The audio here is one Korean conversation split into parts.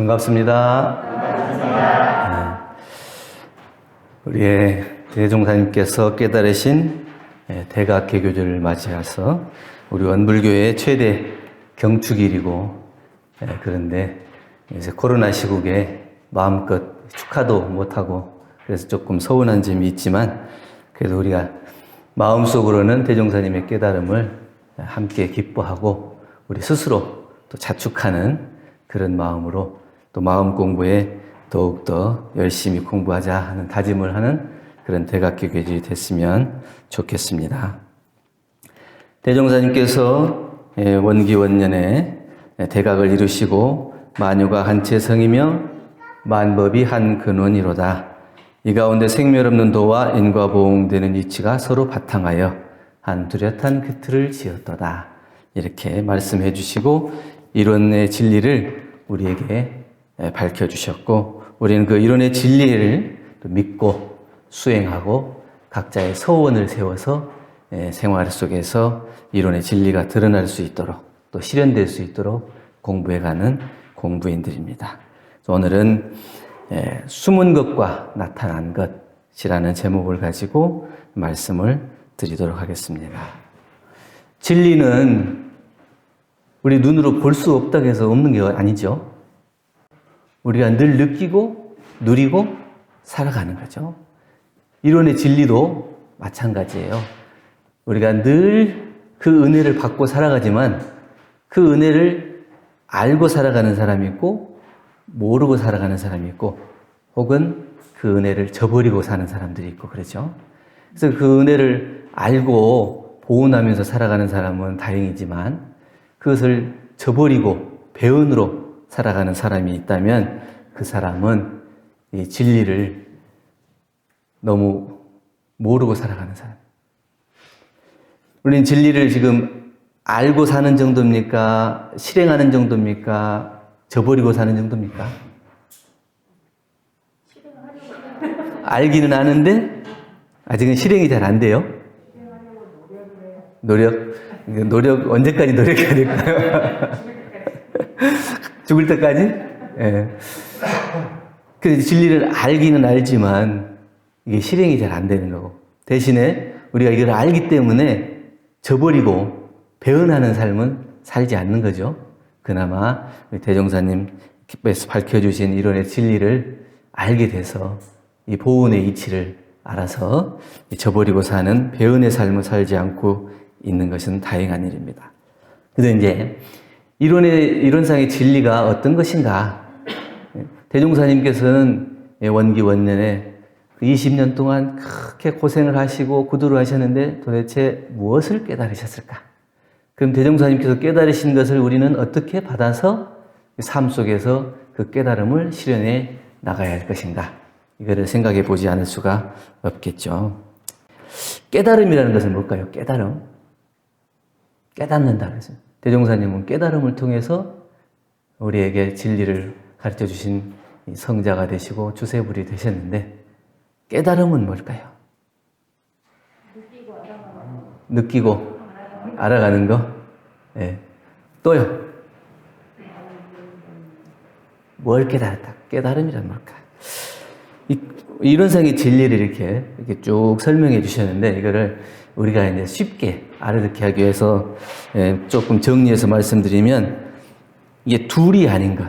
반갑습니다. 우리의 대종사님께서 깨달으신 대각개교절을 맞이해서 우리 원불교의 최대 경축일이고, 그런데 이제 코로나 시국에 마음껏 축하도 못하고 그래서 조금 서운한 점이 있지만, 그래도 우리가 마음속으로는 대종사님의 깨달음을 함께 기뻐하고 우리 스스로 또 자축하는 그런 마음으로 또 마음 공부에 더욱더 열심히 공부하자 하는 다짐을 하는 그런 대각개교절이 됐으면 좋겠습니다. 대종사님께서 원기원년에 대각을 이루시고 만유가 한체 성이며 만법이 한 근원이로다. 이 가운데 생멸없는 도와 인과보응되는 이치가 서로 바탕하여 한 뚜렷한 그 틀을 지었도다. 이렇게 말씀해 주시고 이론의 진리를 우리에게 밝혀주셨고, 우리는 그 이론의 진리를 믿고 수행하고 각자의 서원을 세워서 생활 속에서 이론의 진리가 드러날 수 있도록 또 실현될 수 있도록 공부해가는 공부인들입니다. 오늘은 숨은 것과 나타난 것이라는 제목을 가지고 말씀을 드리도록 하겠습니다. 진리는 우리 눈으로 볼 수 없다고 해서 없는 게 아니죠. 우리가 늘 느끼고 누리고 살아가는 거죠. 이론의 진리도 마찬가지예요. 우리가 늘 그 은혜를 받고 살아가지만 그 은혜를 알고 살아가는 사람이 있고 모르고 살아가는 사람이 있고, 혹은 그 은혜를 저버리고 사는 사람들이 있고 그렇죠. 그래서 그 은혜를 알고 보온하면서 살아가는 사람은 다행이지만, 그것을 저버리고 배은으로 살아가는 사람이 있다면 그 사람은 이 진리를 너무 모르고 살아가는 사람. 우리는 진리를 지금 알고 사는 정도입니까? 실행하는 정도입니까? 저버리고 사는 정도입니까? 알기는 아는데 아직은 실행이 잘 안 돼요. 노력 언제까지 노력해야 될까요? 죽을 때까지? 예. 그래서 진리를 알기는 알지만 이게 실행이 잘 안 되는 거고, 대신에 우리가 이걸 알기 때문에 저버리고 배은하는 삶은 살지 않는 거죠. 그나마 대종사님께서 밝혀주신 이론의 진리를 알게 돼서 이 보은의 이치를 알아서 저버리고 사는 배은의 삶을 살지 않고 있는 것은 다행한 일입니다. 그래서 이제 이론상의 진리가 어떤 것인가? 대종사님께서는 원기 원년에 20년 동안 그렇게 고생을 하시고 구두를 하셨는데 도대체 무엇을 깨달으셨을까? 그럼 대종사님께서 깨달으신 것을 우리는 어떻게 받아서 삶 속에서 그 깨달음을 실현해 나가야 할 것인가? 이거를 생각해 보지 않을 수가 없겠죠. 깨달음이라는 것은 뭘까요? 깨달음. 깨닫는다 그래서 대종사님은 깨달음을 통해서 우리에게 진리를 가르쳐 주신 성자가 되시고 주세불이 되셨는데, 깨달음은 뭘까요? 느끼고 알아가는 거. 네. 또요. 뭘 깨달았다? 깨달음이란 뭘까? 이론상의 진리를 이렇게 쭉 설명해 주셨는데, 이거를 우리가 이제 쉽게 알아듣게 하기 위해서 조금 정리해서 말씀드리면, 이게 둘이 아닌 것.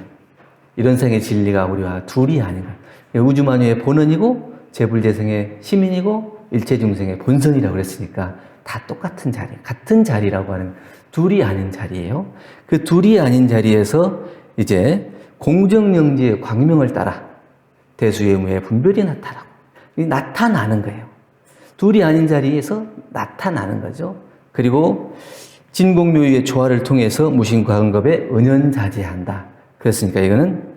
이론상의 진리가 우리와 둘이 아닌 것. 우주만유의 본원이고 재불재생의 시민이고 일체중생의 본성이라고 그랬으니까 다 똑같은 자리, 같은 자리라고 하는 둘이 아닌 자리예요. 그 둘이 아닌 자리에서 이제 공정영지의 광명을 따라 대수예무의 분별이 나타나는 거예요. 둘이 아닌 자리에서 나타나는 거죠. 그리고 진공묘유의 조화를 통해서 무신과응겁에 은연자재한다. 그랬으니까 이거는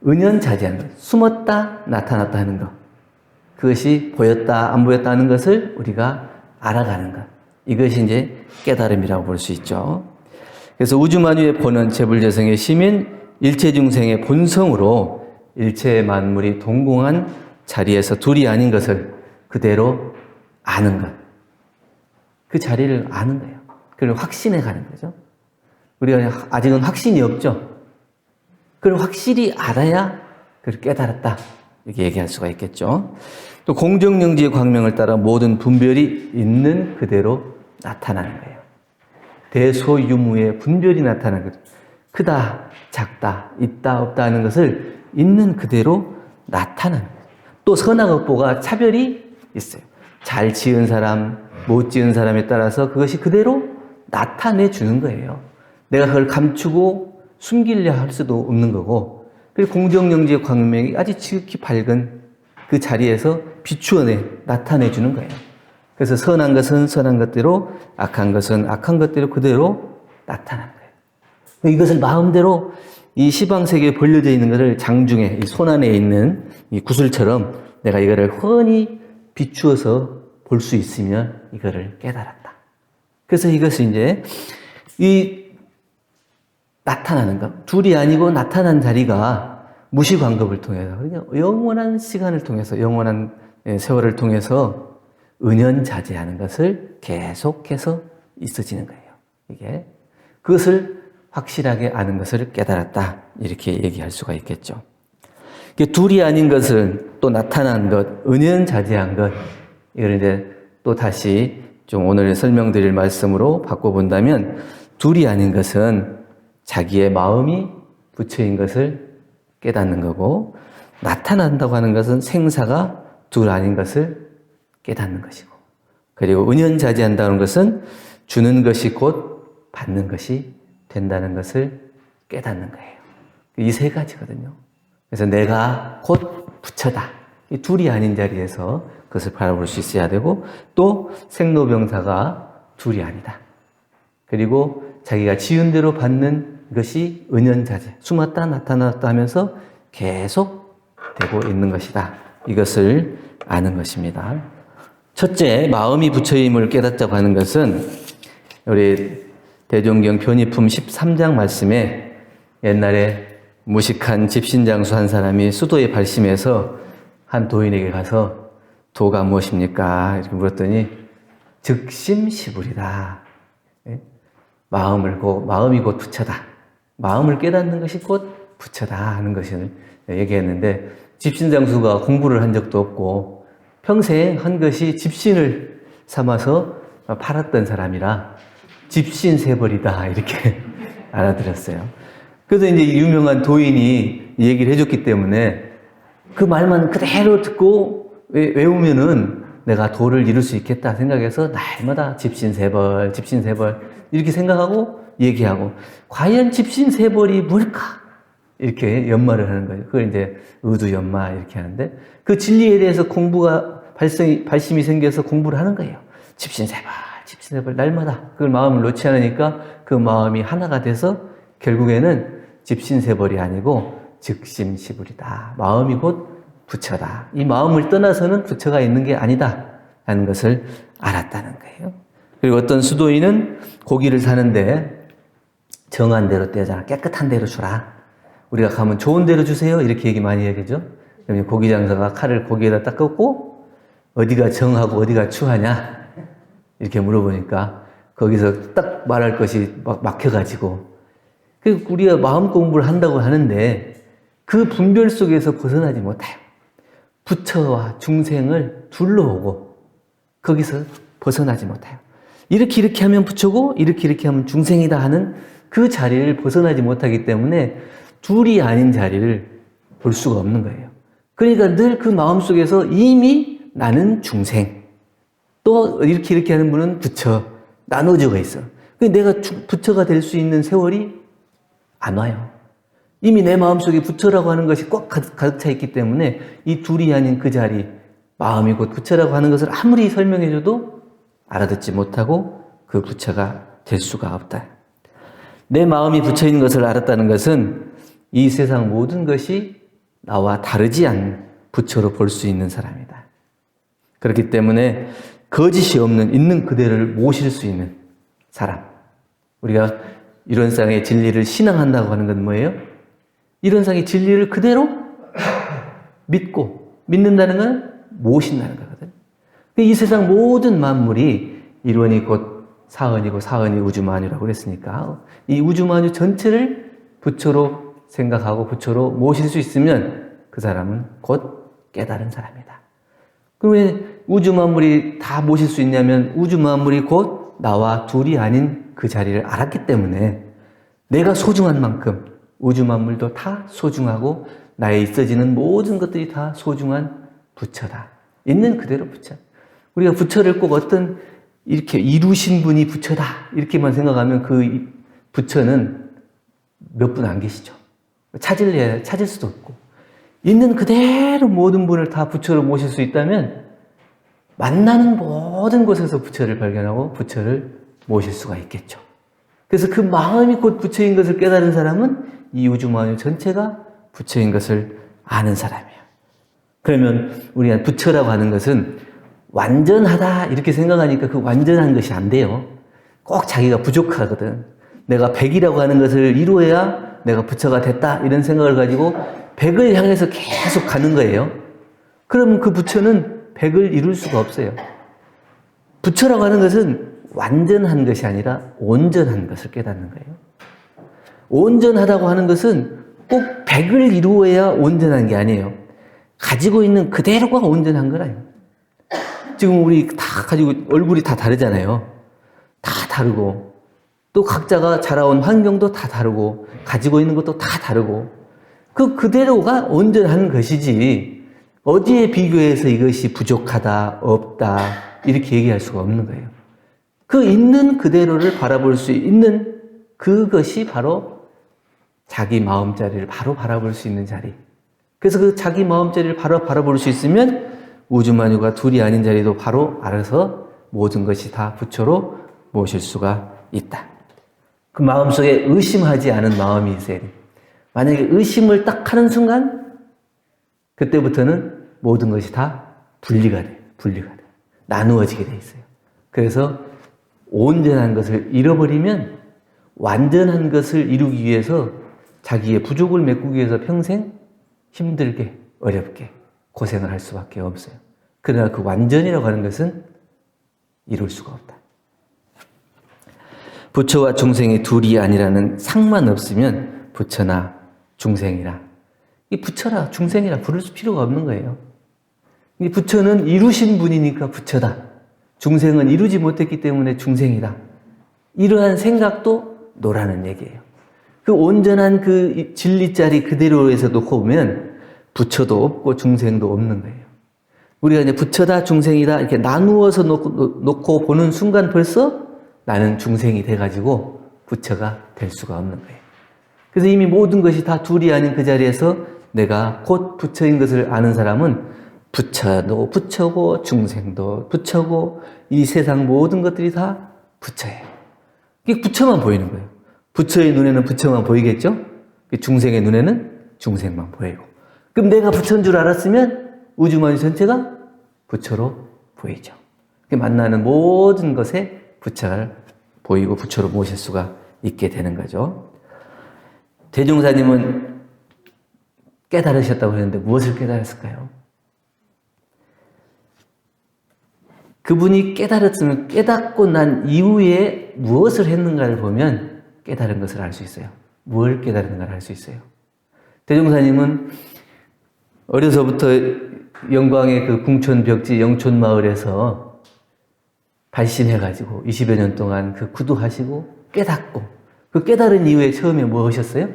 은연자재하는 것, 숨었다 나타났다 하는 것, 그것이 보였다 안 보였다 하는 것을 우리가 알아가는 것, 이것이 이제 깨달음이라고 볼 수 있죠. 그래서 우주만유의 본원, 재불재생의 시민, 일체중생의 본성으로 일체 만물이 동공한 자리에서 둘이 아닌 것을 그대로 아는 것, 그 자리를 아는 거예요. 그걸 확신해 가는 거죠. 우리가 아직은 확신이 없죠. 그걸 확실히 알아야 그걸 깨달았다. 이렇게 얘기할 수가 있겠죠. 또 공정영지의 광명을 따라 모든 분별이 있는 그대로 나타나는 거예요. 대소유무의 분별이 나타나는 거죠. 크다, 작다, 있다, 없다 하는 것을 있는 그대로 나타나는 거예요. 또 선악업보가 차별이 있어요. 잘 지은 사람, 못 지은 사람에 따라서 그것이 그대로 나타내 주는 거예요. 내가 그걸 감추고 숨기려 할 수도 없는 거고, 그리고 공정영지의 광명이 아주 지극히 밝은 그 자리에서 비추어내 나타내 주는 거예요. 그래서 선한 것은 선한 것대로, 악한 것은 악한 것대로 그대로 나타난 거예요. 이것을 마음대로 이 시방세계에 벌려져 있는 것을 장중에 이 손안에 있는 이 구슬처럼 내가 이거를 훤히 비추어서 볼 수 있으면 이거를 깨달았다. 그래서 이것이 이제 이 나타나는 것, 둘이 아니고 나타난 자리가 무시관급을 통해서, 영원한 시간을 통해서, 영원한 세월을 통해서 은연자재하는 것을 계속해서 있어지는 거예요. 이게 그것을 확실하게 아는 것을 깨달았다. 이렇게 얘기할 수가 있겠죠. 둘이 아닌 것은 또 나타난 것, 은연자재한 것, 이걸 이제 또 다시 좀 오늘 설명드릴 말씀으로 바꿔본다면, 둘이 아닌 것은 자기의 마음이 부처인 것을 깨닫는 거고, 나타난다고 하는 것은 생사가 둘 아닌 것을 깨닫는 것이고, 그리고 은연자재한다는 것은 주는 것이 곧 받는 것이 된다는 것을 깨닫는 거예요. 이 세 가지거든요. 그래서 내가 곧 부처다. 이 둘이 아닌 자리에서 그것을 바라볼 수 있어야 되고, 또 생로병사가 둘이 아니다. 그리고 자기가 지은 대로 받는 것이 은연자재, 숨었다 나타났다 하면서 계속 되고 있는 것이다. 이것을 아는 것입니다. 첫째, 마음이 부처임을 깨닫자고 하는 것은 우리 대종경 변이품 13장 말씀에 옛날에 무식한 집신장수 한 사람이 수도에 발심해서 한 도인에게 가서 도가 무엇입니까? 이렇게 물었더니 즉심시불이다. 마음이 곧 부처다. 마음을 깨닫는 것이 곧 부처다 하는 것을 얘기했는데, 집신장수가 공부를 한 적도 없고 평생 한 것이 집신을 삼아서 팔았던 사람이라 집신세벌이다 이렇게 알아들었어요. 그래서 이제 유명한 도인이 얘기를 해줬기 때문에 그 말만 그대로 듣고 외우면은 내가 도를 이룰 수 있겠다 생각해서 날마다 집신세벌 이렇게 생각하고 얘기하고, 과연 집신세벌이 뭘까? 이렇게 연마를 하는 거예요. 그걸 이제 의두연마 이렇게 하는데, 그 진리에 대해서 공부가 발심이 생겨서 공부를 하는 거예요. 집신세벌 날마다 그걸 마음을 놓지 않으니까 그 마음이 하나가 돼서 결국에는 집신세벌이 아니고 즉심시불이다. 마음이 곧 부처다. 이 마음을 떠나서는 부처가 있는 게 아니다 하는 것을 알았다는 거예요. 그리고 어떤 수도인은 고기를 사는데 정한 대로 떼잖아. 깨끗한 대로 주라. 우리가 가면 좋은 대로 주세요. 이렇게 얘기 많이 하겠죠. 그러면 고기 장사가 칼을 고기에다 딱 꽂고 어디가 정하고 어디가 추하냐 이렇게 물어보니까 거기서 딱 말할 것이 막 막혀가지고, 우리가 마음 공부를 한다고 하는데 그 분별 속에서 벗어나지 못해요. 부처와 중생을 둘러오고 거기서 벗어나지 못해요. 이렇게 하면 부처고 이렇게 하면 중생이다 하는 그 자리를 벗어나지 못하기 때문에 둘이 아닌 자리를 볼 수가 없는 거예요. 그러니까 늘 그 마음속에서 이미 나는 중생, 또 이렇게 하는 분은 부처, 나눠져가 있어. 내가 부처가 될 수 있는 세월이 안 와요. 이미 내 마음속에 부처라고 하는 것이 꽉 가득 차 있기 때문에 이 둘이 아닌 그 자리, 마음이 곧 부처라고 하는 것을 아무리 설명해줘도 알아듣지 못하고 그 부처가 될 수가 없다. 내 마음이 부처인 것을 알았다는 것은 이 세상 모든 것이 나와 다르지 않은 부처로 볼 수 있는 사람이다. 그렇기 때문에 거짓이 없는 있는 그대로를 모실 수 있는 사람. 우리가 이런 상의 진리를 신앙한다고 하는 건 뭐예요? 이런 상의 진리를 그대로 믿는다는 건 모신다는 거거든. 이 세상 모든 만물이 일원이 곧 사언이고 사언이 우주만유라고 그랬으니까 이 우주만유 전체를 부처로 생각하고 부처로 모실 수 있으면 그 사람은 곧 깨달은 사람이다. 그럼 왜 우주 만물이 다 모실 수 있냐면 우주 만물이 곧 나와 둘이 아닌 그 자리를 알았기 때문에 내가 소중한 만큼 우주 만물도 다 소중하고 나에 있어지는 모든 것들이 다 소중한 부처다. 있는 그대로 부처. 우리가 부처를 꼭 어떤 이렇게 이루신 분이 부처다 이렇게만 생각하면 그 부처는 몇 분 안 계시죠. 찾을 수도 없고 있는 그대로 모든 분을 다 부처로 모실 수 있다면 만나는 모든 곳에서 부처를 발견하고 부처를 모실 수가 있겠죠. 그래서 그 마음이 곧 부처인 것을 깨달은 사람은 이 우주 만유 전체가 부처인 것을 아는 사람이에요. 그러면 우리가 부처라고 하는 것은 완전하다 이렇게 생각하니까 그 완전한 것이 안 돼요. 꼭 자기가 부족하거든. 내가 100이라고 하는 것을 이루어야 내가 부처가 됐다 이런 생각을 가지고 100을 향해서 계속 가는 거예요. 그러면 그 부처는 100을 이룰 수가 없어요. 부처라고 하는 것은 완전한 것이 아니라 온전한 것을 깨닫는 거예요. 온전하다고 하는 것은 꼭 100을 이루어야 온전한 게 아니에요. 가지고 있는 그대로가 온전한 거라요. 지금 우리 다 가지고 얼굴이 다 다르잖아요. 다 다르고 또 각자가 자라온 환경도 다 다르고 가지고 있는 것도 다 다르고 그대로가 온전한 것이지 어디에 비교해서 이것이 부족하다, 없다 이렇게 얘기할 수가 없는 거예요. 그 있는 그대로를 바라볼 수 있는 그것이 바로 자기 마음자리를 바로 바라볼 수 있는 자리. 그래서 그 자기 마음자리를 바로 바라볼 수 있으면 우주만유가 둘이 아닌 자리도 바로 알아서 모든 것이 다 부처로 모실 수가 있다. 그 마음속에 의심하지 않은 마음이 있어야 돼. 만약에 의심을 딱 하는 순간 그때부터는 모든 것이 다 분리가 돼. 나누어지게 돼 있어요. 그래서 온전한 것을 잃어버리면 완전한 것을 이루기 위해서 자기의 부족을 메꾸기 위해서 평생 힘들게 어렵게 고생을 할 수밖에 없어요. 그러나 그 완전이라고 하는 것은 이룰 수가 없다. 부처와 중생이 둘이 아니라는 상만 없으면 부처나 중생이라 이 부처라 중생이라 부를 필요가 없는 거예요. 이 부처는 이루신 분이니까 부처다. 중생은 이루지 못했기 때문에 중생이다. 이러한 생각도 노라는 얘기예요. 그 온전한 그 진리자리 그대로에서 놓고 보면 부처도 없고 중생도 없는 거예요. 우리가 이제 부처다 중생이다 이렇게 나누어서 놓고 보는 순간 벌써 나는 중생이 돼가지고 부처가 될 수가 없는 거예요. 그래서 이미 모든 것이 다 둘이 아닌 그 자리에서 내가 곧 부처인 것을 아는 사람은 부처도 부처고 중생도 부처고 이 세상 모든 것들이 다 부처예요. 이게 부처만 보이는 거예요. 부처의 눈에는 부처만 보이겠죠? 중생의 눈에는 중생만 보이고. 그럼 내가 부처인 줄 알았으면 우주만유 전체가 부처로 보이죠. 만나는 모든 것에 부처를 보이고 부처로 모실 수가 있게 되는 거죠. 대종사님은 깨달으셨다고 했는데 무엇을 깨달았을까요? 그분이 깨달았으면 깨닫고 난 이후에 무엇을 했는가를 보면 깨달은 것을 알 수 있어요. 뭘 깨달은가를 알 수 있어요. 대종사님은 어려서부터 영광의 그 궁촌벽지 영촌마을에서 발심해가지고 20여 년 동안 그 구두하시고 깨닫고 그 깨달은 이후에 처음에 뭐 하셨어요?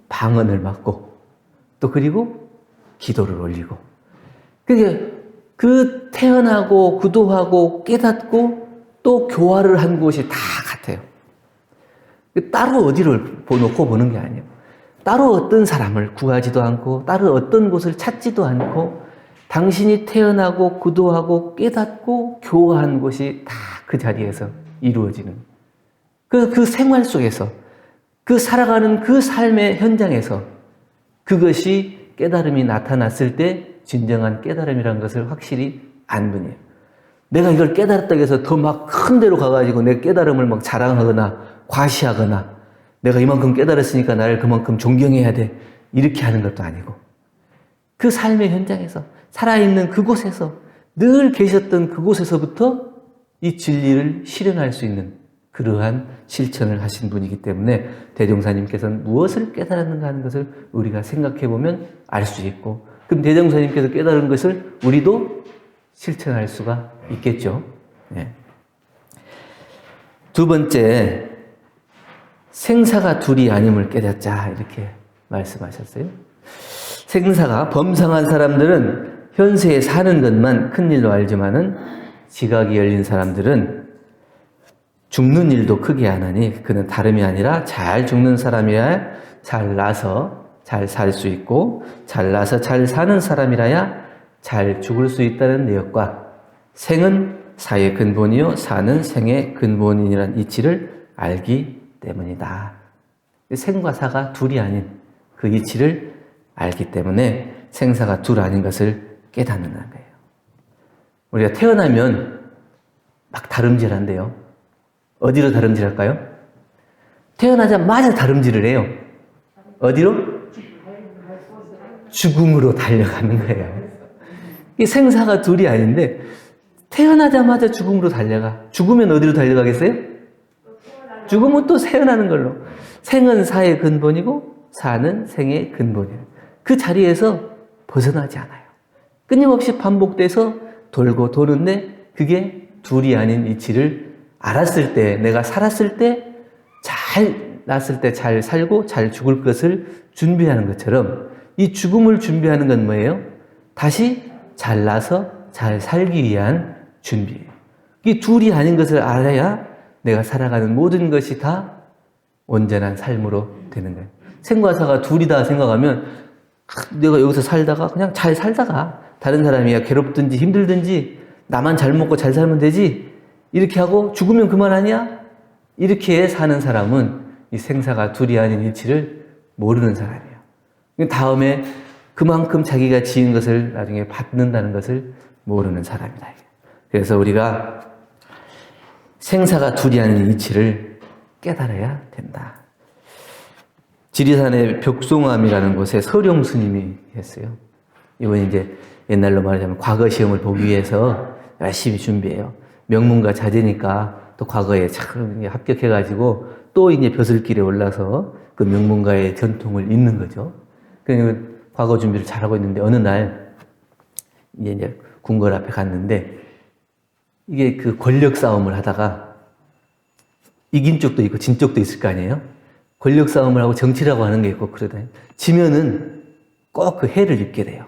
방언을 맡고 또 그리고 기도를 올리고 그게 그 태어나고 구도하고 깨닫고 또 교화를 한 곳이 다 같아요. 따로 어디를 놓고 보는 게 아니에요. 따로 어떤 사람을 구하지도 않고 따로 어떤 곳을 찾지도 않고 당신이 태어나고 구도하고 깨닫고 교화한 곳이 다 그 자리에서 이루어지는 그 생활 속에서 그 살아가는 그 삶의 현장에서 그것이 깨달음이 나타났을 때 진정한 깨달음이라는 것을 확실히 안 분이에요. 내가 이걸 깨달았다고 해서 더 막 큰 데로 가가지고 내 깨달음을 막 자랑하거나 과시하거나 내가 이만큼 깨달았으니까 나를 그만큼 존경해야 돼 이렇게 하는 것도 아니고 그 삶의 현장에서 살아있는 그곳에서 늘 계셨던 그곳에서부터 이 진리를 실현할 수 있는 그러한 실천을 하신 분이기 때문에 대종사님께서는 무엇을 깨달았는가 하는 것을 우리가 생각해 보면 알 수 있고, 그럼 대종사님께서 깨달은 것을 우리도 실천할 수가 있겠죠. 네. 두 번째, 생사가 둘이 아님을 깨닫자 이렇게 말씀하셨어요. 생사가 범상한 사람들은 현세에 사는 것만 큰일로 알지만은 지각이 열린 사람들은 죽는 일도 크게 안 하니 그는 다름이 아니라 잘 죽는 사람이라 잘 나서 잘 살 수 있고 잘 나서 잘 사는 사람이라야 잘 죽을 수 있다는 내역과 생은 사의 근본이요 사는 생의 근본이라는 이치를 알기 때문이다. 생과 사가 둘이 아닌 그 이치를 알기 때문에 생사가 둘 아닌 것을 깨닫는다는 거예요. 우리가 태어나면 막 다름질한대요. 어디로 다름질할까요? 태어나자마자 다름질을 해요. 어디로? 죽음으로 달려가는 거예요. 이 생사가 둘이 아닌데 태어나자마자 죽음으로 달려가. 죽으면 어디로 달려가겠어요? 죽으면 또 태어나는 걸로. 생은 사의 근본이고 사는 생의 근본이에요. 그 자리에서 벗어나지 않아요. 끊임없이 반복돼서 돌고 도는데 그게 둘이 아닌 이치를 알았을 때, 내가 살았을 때 잘 났을 때 잘 살고 잘 죽을 것을 준비하는 것처럼 이 죽음을 준비하는 건 뭐예요? 다시 잘 나서 잘 살기 위한 준비예요. 이 둘이 아닌 것을 알아야 내가 살아가는 모든 것이 다 온전한 삶으로 되는 거예요. 생과 사가 둘이다 생각하면 내가 여기서 살다가 그냥 잘 살다가 다른 사람이야 괴롭든지 힘들든지 나만 잘 먹고 잘 살면 되지 이렇게 하고 죽으면 그만 아니야? 이렇게 사는 사람은 이 생사가 둘이 아닌 이치를 모르는 사람이에요. 다음에 그만큼 자기가 지은 것을 나중에 받는다는 것을 모르는 사람이다. 그래서 우리가 생사가 둘이 아닌 이치를 깨달아야 된다. 지리산의 벽송암이라는 곳에 서룡 스님이 했어요. 이건 이제 옛날로 말하자면 과거 시험을 보기 위해서 열심히 준비해요. 명문가 자제니까 또 과거에 참 합격해가지고 또 이제 벼슬길에 올라서 그 명문가의 전통을 잇는 거죠. 그러니까 과거 준비를 잘하고 있는데 어느 날 이제 궁궐 앞에 갔는데 이게 그 권력 싸움을 하다가 이긴 쪽도 있고 진 쪽도 있을 거 아니에요? 권력 싸움을 하고 정치라고 하는 게 있고 그러다 지면은 꼭 그 해를 입게 돼요.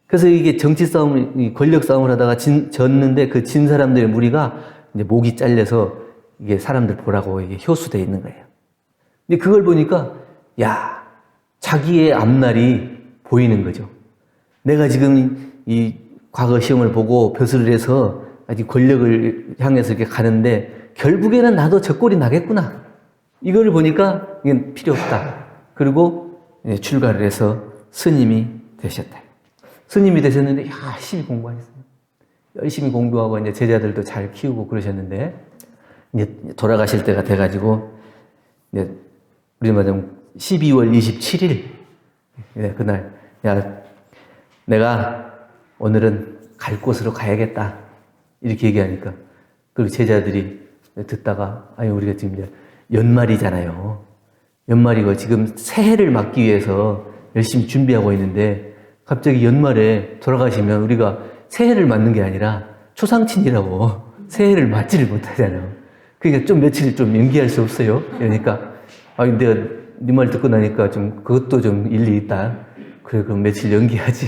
그래서 이게 정치 싸움, 권력 싸움을 하다가 졌는데 그 진 사람들의 무리가 이제 목이 잘려서 이게 사람들 보라고 이게 효수돼 있는 거예요. 근데 그걸 보니까 야, 자기의 앞날이 보이는 거죠. 내가 지금 이 과거 시험을 보고 벼슬을 해서 아직 권력을 향해서 이렇게 가는데 결국에는 나도 저 꼴이 나겠구나. 이거를 보니까 이건 필요 없다. 그리고 출가를 해서 스님이 되셨다. 스님이 되셨는데 열심히 공부하셨어요. 열심히 공부하고 이제 제자들도 잘 키우고 그러셨는데 이제 돌아가실 때가 돼가지고 이제 우리 말하자면 12월 27일 그날 야 내가 오늘은 갈 곳으로 가야겠다 이렇게 얘기하니까 그리고 제자들이 듣다가 아니 우리가 지금 이제 연말이잖아요. 연말이고 지금 새해를 맞기 위해서 열심히 준비하고 있는데 갑자기 연말에 돌아가시면 우리가 새해를 맞는 게 아니라 초상친이라고 새해를 맞지를 못하잖아요. 그러니까 좀 며칠 좀 연기할 수 없어요. 그러니까 아니 내가 네 말 듣고 나니까 좀 그것도 좀 일리 있다. 그래 그럼 며칠 연기하지.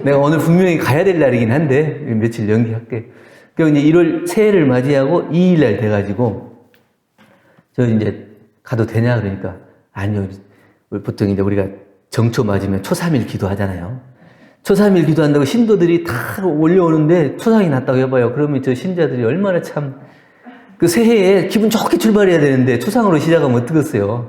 내가 오늘 분명히 가야 될 날이긴 한데 며칠 연기할게. 그럼 이제 1월 새해를 맞이하고 2일 날 돼가지고 저 이제 가도 되냐 그러니까 아니요. 보통 이제 우리가 정초 맞으면 초3일 기도하잖아요. 초3일 기도한다고 신도들이 다 올려오는데 초상이 났다고 해봐요. 그러면 저 신자들이 얼마나 참 그 새해에 기분 좋게 출발해야 되는데 초상으로 시작하면 어떡겠어요.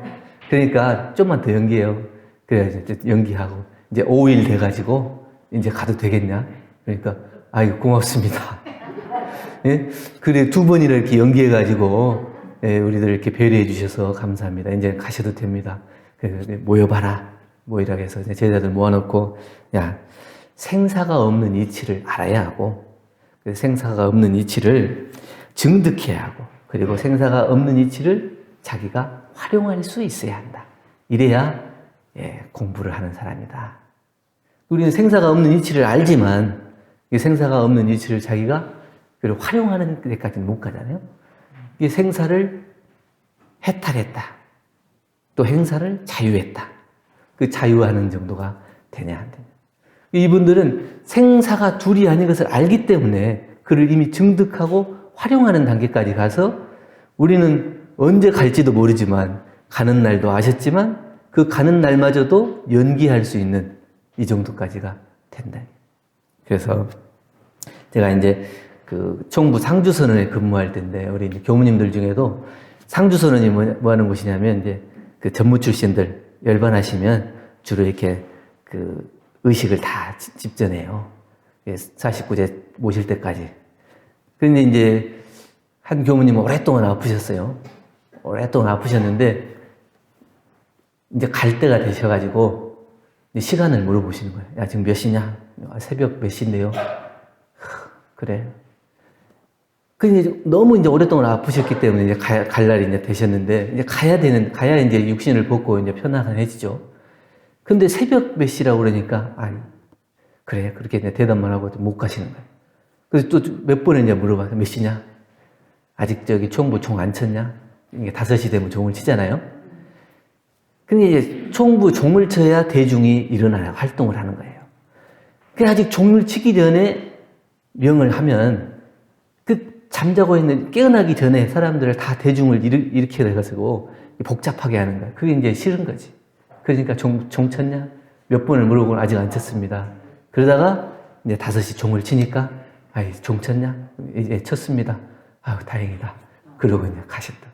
그러니까 좀만 더 연기해요. 그래야지 연기하고 이제 5일 돼가지고 이제 가도 되겠냐? 그러니까 아이고 고맙습니다. 예? 그래 2번이나 이렇게 연기해가지고 예, 우리들 이렇게 배려해 주셔서 감사합니다. 이제 가셔도 됩니다. 그래서 모여봐라. 모이라고 해서 제자들 모아놓고 야 생사가 없는 이치를 알아야 하고 생사가 없는 이치를 증득해야 하고 그리고 생사가 없는 이치를 자기가 활용할 수 있어야 한다. 이래야 공부를 하는 사람이다. 우리는 생사가 없는 이치를 알지만 이 생사가 없는 이치를 자기가 활용하는 데까지는 못 가잖아요. 이 생사를 해탈했다. 또 행사를 자유했다. 그 자유하는 정도가 되냐 안 되냐. 이분들은 생사가 둘이 아닌 것을 알기 때문에 그를 이미 증득하고 활용하는 단계까지 가서 우리는 언제 갈지도 모르지만 가는 날도 아셨지만 그 가는 날마저도 연기할 수 있는 이 정도까지가 된다. 그래서 제가 이제 그 총부 상주선언에 근무할 때인데 우리 이제 교무님들 중에도 상주선언이 뭐 하는 곳이냐면 이제 그 전무 출신들 열반하시면 주로 이렇게 그 의식을 다 집전해요. 49제 모실 때까지. 그런데 이제 한 교무님은 오랫동안 아프셨어요. 오랫동안 아프셨는데 이제 갈 때가 되셔가지고 시간을 물어보시는 거예요. 야, 지금 몇 시냐? 새벽 몇 시인데요? 그래. 근데 너무 이제 오랫동안 아프셨기 때문에 이제 갈 날이 이제 되셨는데 이제 가야 이제 육신을 벗고 이제 편안해지죠. 근데 새벽 몇 시라고 그러니까 그래 그렇게 이제 대답만 하고 못 가시는 거예요. 그래서 또 몇 번을 이제 물어봐서 몇 시냐? 아직 저기 총부 총 안 쳤냐? 이게 5시 되면 종을 치잖아요. 근데 이제 총부 종을 쳐야 대중이 일어나요. 활동을 하는 거예요. 그 아직 종을 치기 전에 명을 하면 그 잠자고 있는 깨어나기 전에 사람들을 다 대중을 일으켜 내가지고 복잡하게 하는 거야. 그게 이제 싫은 거지. 그러니까 종 쳤냐? 몇 번을 물어보고 아직 안 쳤습니다. 그러다가 이제 5시 종을 치니까 종 쳤냐? 이제 쳤습니다. 다행이다. 그러고 이제 가셨다.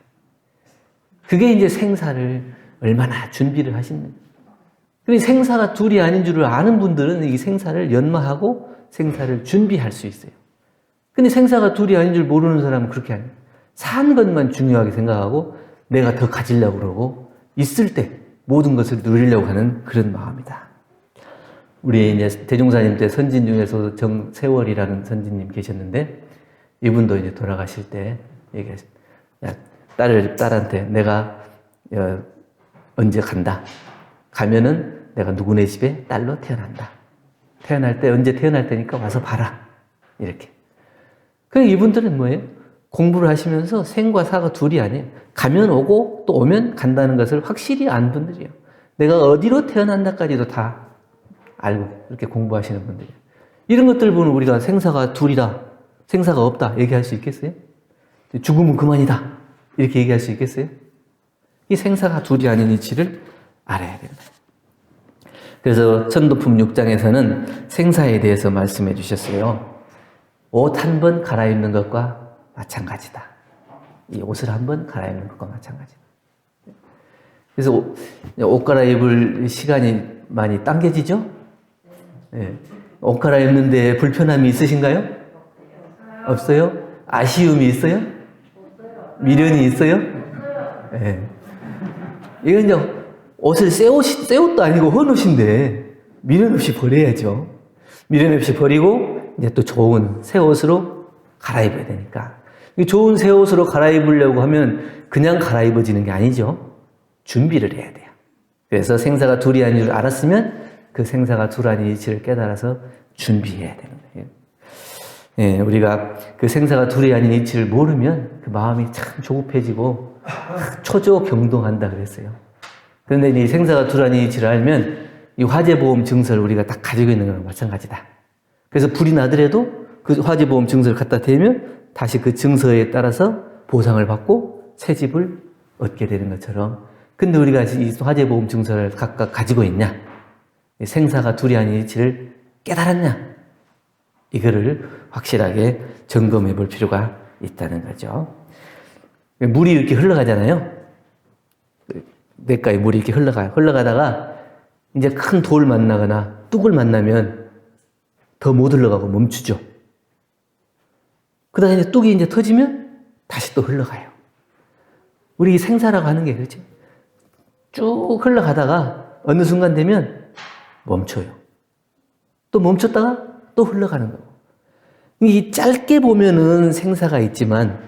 그게 이제 생사를 얼마나 준비를 하시는가. 그리고 생사가 둘이 아닌 줄을 아는 분들은 이 생사를 연마하고 생사를 준비할 수 있어요. 근데 생사가 둘이 아닌 줄 모르는 사람은 그렇게 아니에요. 산 것만 중요하게 생각하고 내가 더 가지려고 그러고 있을 때 모든 것을 누리려고 하는 그런 마음이다. 우리 이제 대종사님 때 선진 중에서 정세월이라는 선진님 계셨는데 이분도 이제 돌아가실 때 얘기했어요. 야, 딸한테 내가 언제 간다. 가면은 내가 누구네 집에 딸로 태어난다. 태어날 때 언제 태어날 때니까 와서 봐라. 이렇게. 그러니까 이분들은 뭐예요? 공부를 하시면서 생과 사가 둘이 아니에요. 가면 오고 또 오면 간다는 것을 확실히 안 분들이에요. 내가 어디로 태어난다까지도 다 알고 이렇게 공부하시는 분들이에요. 이런 것들 보면 우리가 생사가 둘이다. 생사가 없다. 얘기할 수 있겠어요? 죽으면 그만이다. 이렇게 얘기할 수 있겠어요? 이 생사가 둘이 아닌 이치를 알아야 된다. 그래서 천도품 6장에서는 생사에 대해서 말씀해 주셨어요. 옷 한 번 갈아입는 것과 마찬가지다. 이 옷을 한 번 갈아입는 것과 마찬가지다. 그래서 옷 갈아입을 시간이 많이 당겨지죠? 네. 옷 갈아입는데 불편함이 있으신가요? 없어요? 아쉬움이 있어요? 미련이 있어요? 네. 이건 이제 옷을 새 옷도 아니고 헌 옷인데 미련 없이 버려야죠. 미련 없이 버리고 이제 또 좋은 새 옷으로 갈아입어야 되니까. 좋은 새 옷으로 갈아입으려고 하면 그냥 갈아입어지는 게 아니죠. 준비를 해야 돼요. 그래서 생사가 둘이 아닌 줄 알았으면 그 생사가 둘 아닌 이치를 깨달아서 준비해야 되는 거예요. 예, 우리가 그 생사가 둘이 아닌 이치를 모르면 그 마음이 참 조급해지고 초조병동한다 그랬어요. 그런데 이 생사가 둘 아닌 이치를 알면 이 화재보험 증서를 우리가 딱 가지고 있는 거랑 마찬가지다. 그래서 불이 나더라도 그 화재보험 증서를 갖다 대면 다시 그 증서에 따라서 보상을 받고 새 집을 얻게 되는 것처럼. 근데 우리가 이 화재보험 증서를 각각 가지고 있냐? 생사가 둘이 아닌 이치를 깨달았냐? 이거를 확실하게 점검해 볼 필요가 있다는 거죠. 물이 이렇게 흘러가잖아요. 냇가에 물이 이렇게 흘러가요. 흘러가다가 이제 큰 돌 만나거나 뚝을 만나면 더 못 흘러가고 멈추죠. 그 다음에 뚝이 이제 터지면 다시 또 흘러가요. 우리 생사라고 하는 게 그렇죠. 쭉 흘러가다가 어느 순간 되면 멈춰요. 또 멈췄다가 또 흘러가는 거고. 이 짧게 보면은 생사가 있지만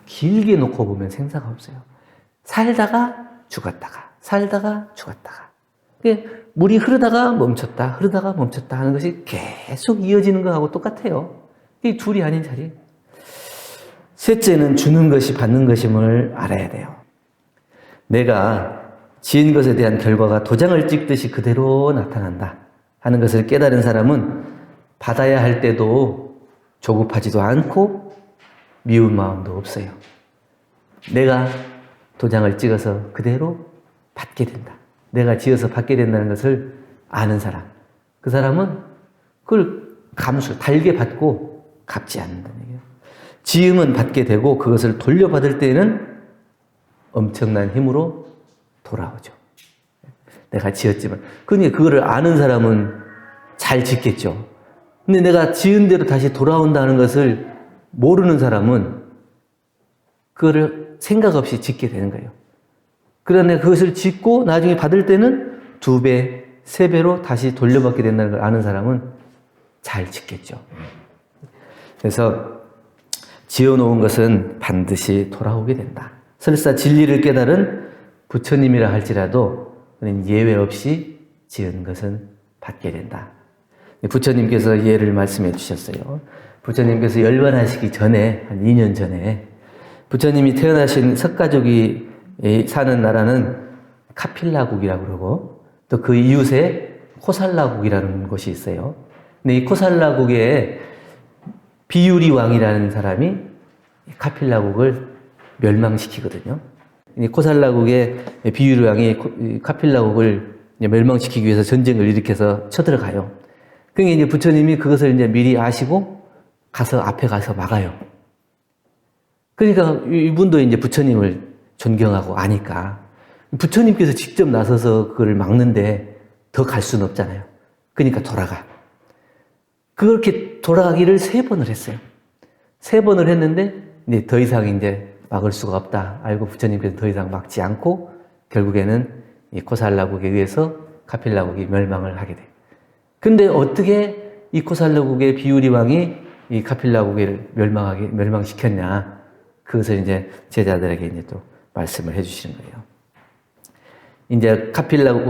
길게 놓고 보면 생사가 없어요. 살다가 죽었다가, 살다가 죽었다가. 물이 흐르다가 멈췄다, 흐르다가 멈췄다 하는 것이 계속 이어지는 것하고 똑같아요. 이 둘이 아닌 자리. 셋째는 주는 것이 받는 것임을 알아야 돼요. 내가 지은 것에 대한 결과가 도장을 찍듯이 그대로 나타난다 하는 것을 깨달은 사람은 받아야 할 때도 조급하지도 않고 미운 마음도 없어요. 내가 도장을 찍어서 그대로 받게 된다. 내가 지어서 받게 된다는 것을 아는 사람. 그 사람은 그걸 달게 받고 갚지 않는다는 얘기예요. 지음은 받게 되고 그것을 돌려받을 때에는 엄청난 힘으로 돌아오죠. 내가 지었지만. 그러니 그거를 아는 사람은 잘 짓겠죠. 근데 내가 지은 대로 다시 돌아온다는 것을 모르는 사람은 그거를 생각 없이 짓게 되는 거예요. 그러나 그것을 짓고 나중에 받을 때는 2배, 3배로 다시 돌려받게 된다는 걸 아는 사람은 잘 짓겠죠. 그래서 지어놓은 것은 반드시 돌아오게 된다. 설사 진리를 깨달은 부처님이라 할지라도 예외 없이 지은 것은 받게 된다. 부처님께서 예를 말씀해 주셨어요. 부처님께서 열반하시기 전에, 한 2년 전에 부처님이 태어나신 석가족이 사는 나라는 카필라국이라고 그러고 또 그 이웃에 코살라국이라는 곳이 있어요. 근데 이 코살라국에 비유리 왕이라는 사람이 카필라국을 멸망시키거든요. 이 코살라국의 비유리 왕이 카필라국을 멸망시키기 위해서 전쟁을 일으켜서 쳐들어가요. 그러니까 이제 부처님이 그것을 이제 미리 아시고 앞에 가서 막아요. 그러니까 이분도 이제 부처님을 존경하고 아니까 부처님께서 직접 나서서 그걸 막는데 더 갈 수는 없잖아요. 그러니까 돌아가. 그렇게 돌아가기를 3번을 했어요. 3번을 했는데 이제 더 이상 이제 막을 수가 없다 알고 부처님께서 더 이상 막지 않고 결국에는 이 코살라국에 의해서 카필라국이 멸망을 하게 돼요. 근데 어떻게 이 코살라국의 비유리 왕이 이 카필라국을 멸망시켰냐? 그것을 이제 제자들에게 이제 또 말씀을 해주시는 거예요. 이제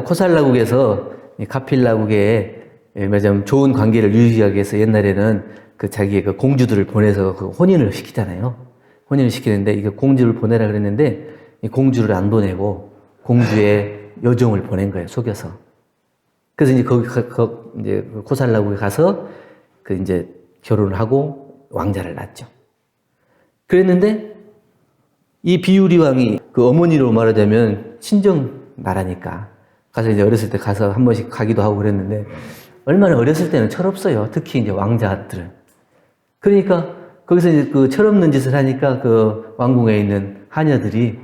코살라국에서 이 카필라국에 좀 좋은 관계를 유지하기 위해서 옛날에는 자기의 공주들을 보내서 혼인을 시키잖아요. 혼인을 시키는데 이게 공주를 보내라 그랬는데 이 공주를 안 보내고 공주의 여종을 보낸 거예요. 속여서. 그래서 이제 이제 코살라국에 가서 이제 결혼을 하고 왕자를 낳았죠. 그랬는데 이 비유리 왕이 어머니로 말하자면 친정 나라니까 가서 이제 어렸을 때 가서 한 번씩 가기도 하고 그랬는데 얼마나 어렸을 때는 철없어요. 특히 이제 왕자들은. 그러니까 거기서 이제 철없는 짓을 하니까 왕궁에 있는 하녀들이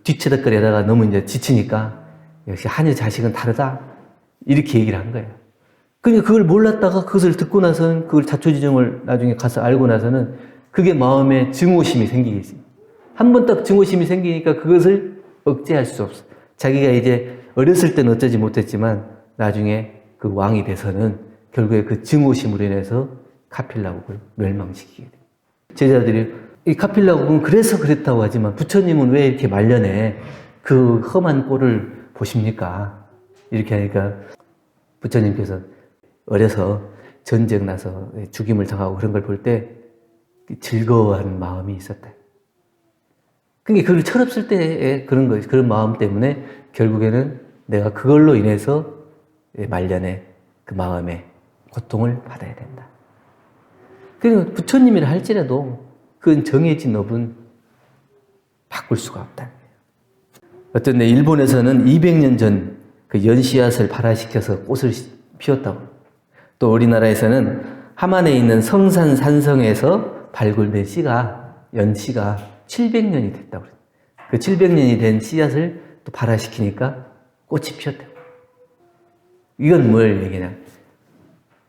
뒤치덕거리다가 너무 이제 지치니까 역시 하녀 자식은 다르다. 이렇게 얘기를 한 거예요. 그러니까 그걸 몰랐다가 그것을 듣고 나서는 그걸 자초지종을 나중에 가서 알고 나서는 그게 마음에 증오심이 생기겠지. 한 번 딱 증오심이 생기니까 그것을 억제할 수 없어. 자기가 이제 어렸을 때는 어쩌지 못했지만 나중에 그 왕이 돼서는 결국에 그 증오심으로 인해서 카필라국을 멸망시키게 돼. 제자들이 이 카필라국은 그래서 그랬다고 하지만 부처님은 왜 이렇게 말년에 그 험한 꼴을 보십니까? 이렇게 하니까 부처님께서 어려서 전쟁 나서 죽임을 당하고 그런 걸 볼 때 즐거워하는 마음이 있었다. 그러니까 그걸 철없을 때의 그런 마음 때문에 결국에는 내가 그걸로 인해서 말년에 그 마음에 고통을 받아야 된다. 그러니까 부처님이라 할지라도 그건 정해진 업은 바꿀 수가 없다. 어떤 데 일본에서는 200년 전 연씨앗을 발화시켜서 꽃을 피웠다고. 또 우리나라에서는 함안에 있는 성산 산성에서 발굴된 연씨가 700년이 됐다고 그래요. 그 700년이 된 씨앗을 또 발화시키니까 꽃이 피었다고. 이건 뭘 얘기냐.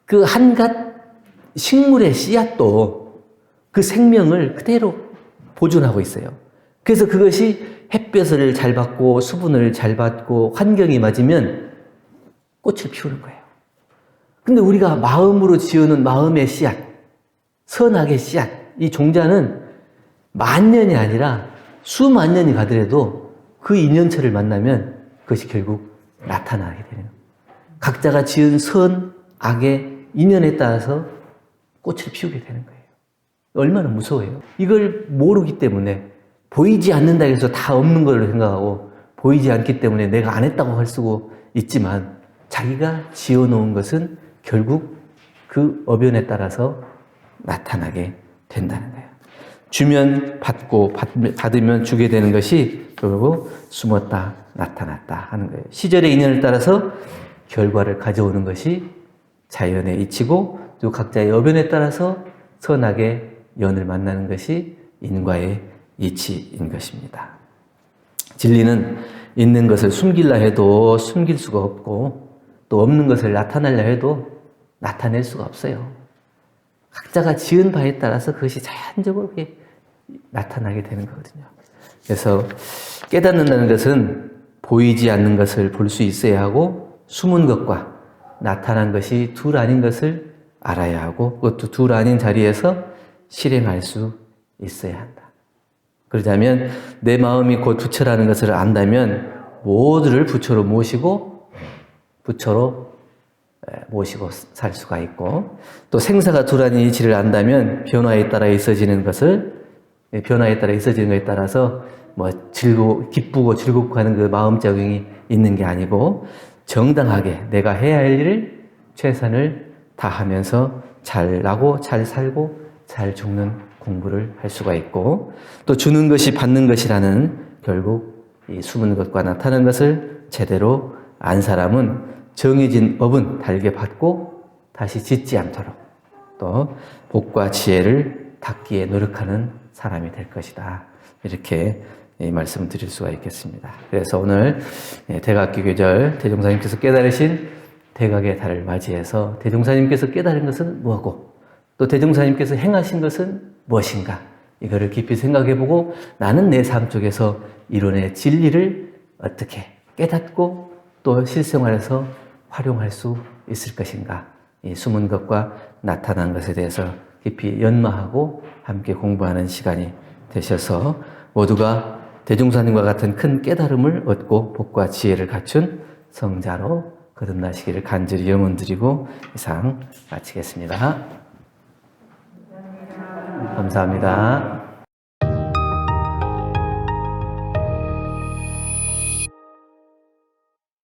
그 한갓 식물의 씨앗도 그 생명을 그대로 보존하고 있어요. 그래서 그것이 햇볕을 잘 받고 수분을 잘 받고 환경이 맞으면 꽃을 피우는 거예요. 근데 우리가 마음으로 지어놓은 마음의 씨앗, 선악의 씨앗, 이 종자는 만년이 아니라 수만 년이 가더라도 그 인연처를 만나면 그것이 결국 나타나게 되는 거예요. 각자가 지은 선, 악의 인연에 따라서 꽃을 피우게 되는 거예요. 얼마나 무서워요. 이걸 모르기 때문에 보이지 않는다 해서 다 없는 걸로 생각하고 보이지 않기 때문에 내가 안 했다고 할 수고 있지만 자기가 지어놓은 것은 결국 그 어변에 따라서 나타나게 된다는 거예요. 주면 받고 받으면 주게 되는 것이 결국 숨었다 나타났다 하는 거예요. 시절의 인연을 따라서 결과를 가져오는 것이 자연의 이치고 또 각자의 어변에 따라서 선악의 연을 만나는 것이 인과의 이치인 것입니다. 진리는 있는 것을 숨기려 해도 숨길 수가 없고 또 없는 것을 나타내려 해도 나타낼 수가 없어요. 각자가 지은 바에 따라서 그것이 자연적으로 나타나게 되는 거거든요. 그래서 깨닫는다는 것은 보이지 않는 것을 볼 수 있어야 하고 숨은 것과 나타난 것이 둘 아닌 것을 알아야 하고 그것도 둘 아닌 자리에서 실행할 수 있어야 한다. 그러자면 내 마음이 곧 부처라는 것을 안다면 모두를 부처로 모시고 살 수가 있고 또 생사가 둘 아닌 이치를 안다면 변화에 따라 있어지는 것에 따라서 기쁘고 즐겁고 하는 그 마음작용이 있는 게 아니고 정당하게 내가 해야 할 일을 최선을 다하면서 잘 나고 잘 살고 잘 죽는 공부를 할 수가 있고 또 주는 것이 받는 것이라는 결국 이 숨은 것과 나타나는 것을 제대로 안 사람은 정해진 법은 달게 받고 다시 짓지 않도록 또 복과 지혜를 닦기에 노력하는 사람이 될 것이다. 이렇게 말씀을 드릴 수가 있겠습니다. 그래서 오늘 대각기 계절 대종사님께서 깨달으신 대각의 달을 맞이해서 대종사님께서 깨달은 것은 뭐고 또 대종사님께서 행하신 것은 무엇인가 이거를 깊이 생각해보고 나는 내 삶 속에서 이론의 진리를 어떻게 깨닫고 또 실생활에서 활용할 수 있을 것인가 이 숨은 것과 나타난 것에 대해서 깊이 연마하고 함께 공부하는 시간이 되셔서 모두가 대종사님과 같은 큰 깨달음을 얻고 복과 지혜를 갖춘 성자로 거듭나시기를 간절히 염원드리고 이상 마치겠습니다. 감사합니다.